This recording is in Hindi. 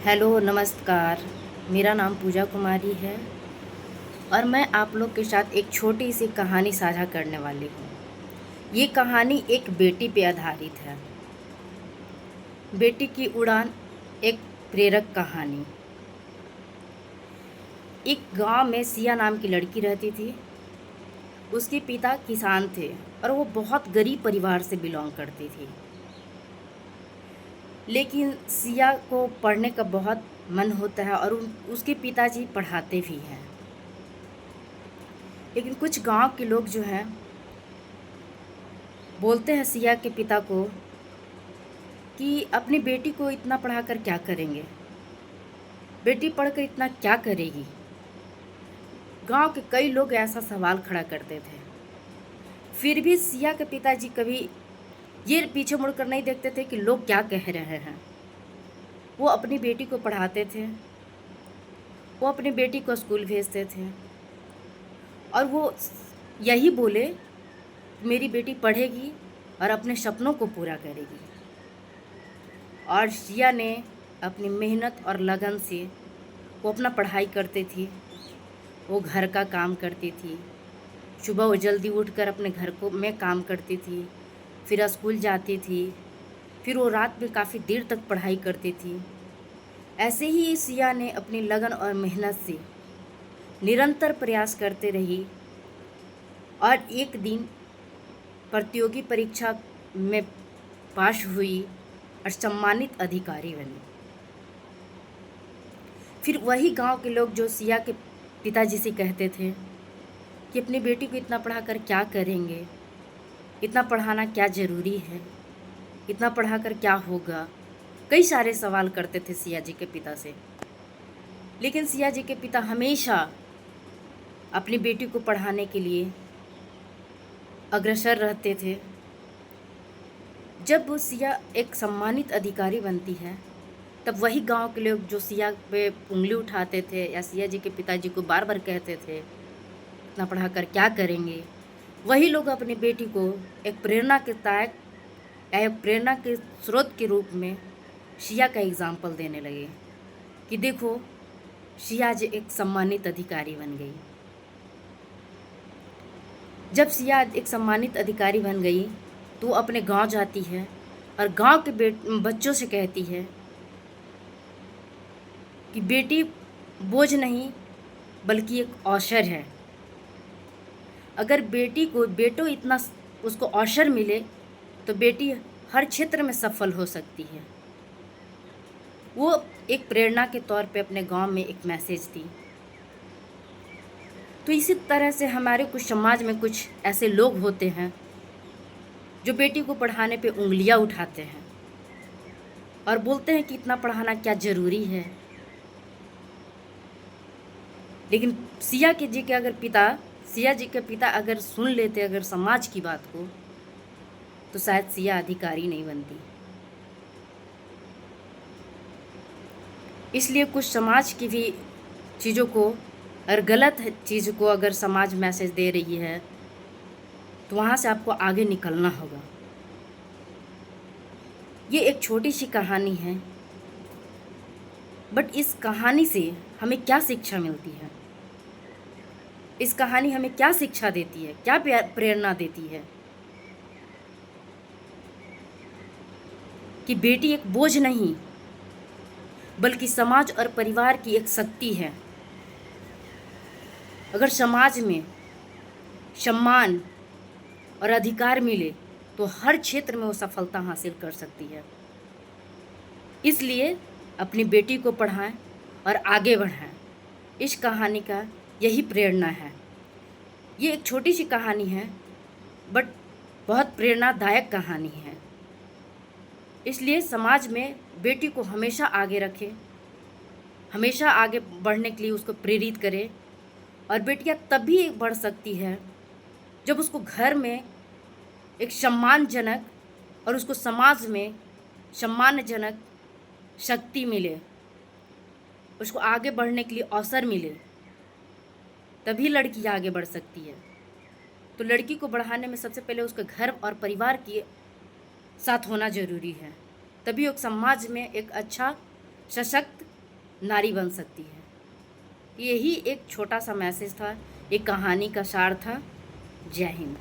हेलो नमस्कार। मेरा नाम पूजा कुमारी है और मैं आप लोग के साथ एक छोटी सी कहानी साझा करने वाली हूँ। ये कहानी एक बेटी पे आधारित है। बेटी की उड़ान, एक प्रेरक कहानी। एक गांव में सिया नाम की लड़की रहती थी। उसके पिता किसान थे और वो बहुत गरीब परिवार से बिलोंग करती थी। लेकिन सिया को पढ़ने का बहुत मन होता है और उसके पिताजी पढ़ाते भी हैं। लेकिन कुछ गांव के लोग जो हैं बोलते हैं सिया के पिता को कि अपनी बेटी को इतना पढ़ाकर क्या करेंगे, बेटी पढ़कर इतना क्या करेगी। गांव के कई लोग ऐसा सवाल खड़ा करते थे। फिर भी सिया के पिताजी कभी ये पीछे मुड़कर नहीं देखते थे कि लोग क्या कह रहे हैं। वो अपनी बेटी को पढ़ाते थे, वो अपनी बेटी को स्कूल भेजते थे और वो यही बोले, मेरी बेटी पढ़ेगी और अपने सपनों को पूरा करेगी। और सिया ने अपनी मेहनत और लगन से वो अपना पढ़ाई करती थी, वो घर का काम करती थी। सुबह वो जल्दी उठकर अपने घर को में काम करती थी, फिर स्कूल जाती थी, फिर वो रात में काफ़ी देर तक पढ़ाई करती थी। ऐसे ही सिया ने अपनी लगन और मेहनत से निरंतर प्रयास करते रही और एक दिन प्रतियोगी परीक्षा में पास हुई और सम्मानित अधिकारी बनी। फिर वही गांव के लोग जो सिया के पिताजी से कहते थे कि अपनी बेटी को इतना पढ़ाकर क्या करेंगे, इतना पढ़ाना क्या ज़रूरी है, इतना पढ़ाकर क्या होगा, कई सारे सवाल करते थे सिया जी के पिता से। लेकिन सिया जी के पिता हमेशा अपनी बेटी को पढ़ाने के लिए अग्रसर रहते थे। जब वो सिया एक सम्मानित अधिकारी बनती है तब वही गांव के लोग जो सिया पे उंगली उठाते थे या सिया जी के पिताजी को बार बार कहते थे इतना पढ़ाकर क्या करेंगे, वही लोग अपनी बेटी को एक प्रेरणा के तायक एक प्रेरणा के स्रोत के रूप में सिया का एग्जाम्पल देने लगे कि देखो सिया जी एक सम्मानित अधिकारी बन गई। जब सिया एक सम्मानित अधिकारी बन गई तो वो अपने गांव जाती है और गांव के बच्चों से कहती है कि बेटी बोझ नहीं बल्कि एक अवसर है। अगर बेटी को इतना उसको अवसर मिले तो बेटी हर क्षेत्र में सफल हो सकती है। वो एक प्रेरणा के तौर पे अपने गांव में एक मैसेज दी। तो इसी तरह से हमारे कुछ समाज में कुछ ऐसे लोग होते हैं जो बेटी को पढ़ाने पे उंगलियां उठाते हैं और बोलते हैं कि इतना पढ़ाना क्या ज़रूरी है। लेकिन सिया जी के पिता अगर सुन लेते अगर समाज की बात को तो शायद सिया अधिकारी नहीं बनती। इसलिए कुछ समाज की भी चीज़ों को और गलत चीज़ को अगर समाज मैसेज दे रही है तो वहाँ से आपको आगे निकलना होगा। ये एक छोटी सी कहानी है, बट इस कहानी से हमें क्या शिक्षा मिलती है, इस कहानी हमें क्या शिक्षा देती है, क्या प्रेरणा देती है कि बेटी एक बोझ नहीं बल्कि समाज और परिवार की एक शक्ति है। अगर समाज में सम्मान और अधिकार मिले तो हर क्षेत्र में वो सफलता हासिल कर सकती है। इसलिए अपनी बेटी को पढ़ाएं और आगे बढ़ाएं। इस कहानी का यही प्रेरणा है। ये एक छोटी सी कहानी है बट बहुत प्रेरणादायक कहानी है। इसलिए समाज में बेटी को हमेशा आगे रखें, हमेशा आगे बढ़ने के लिए उसको प्रेरित करें। और बेटियां तभी बढ़ सकती है जब उसको घर में एक सम्मानजनक और उसको समाज में सम्मानजनक शक्ति मिले, उसको आगे बढ़ने के लिए अवसर मिले, तभी लड़की आगे बढ़ सकती है। तो लड़की को बढ़ाने में सबसे पहले उसके घर और परिवार के साथ होना ज़रूरी है, तभी एक समाज में एक अच्छा सशक्त नारी बन सकती है। यही एक छोटा सा मैसेज था, एक कहानी का सार था। जय हिंद।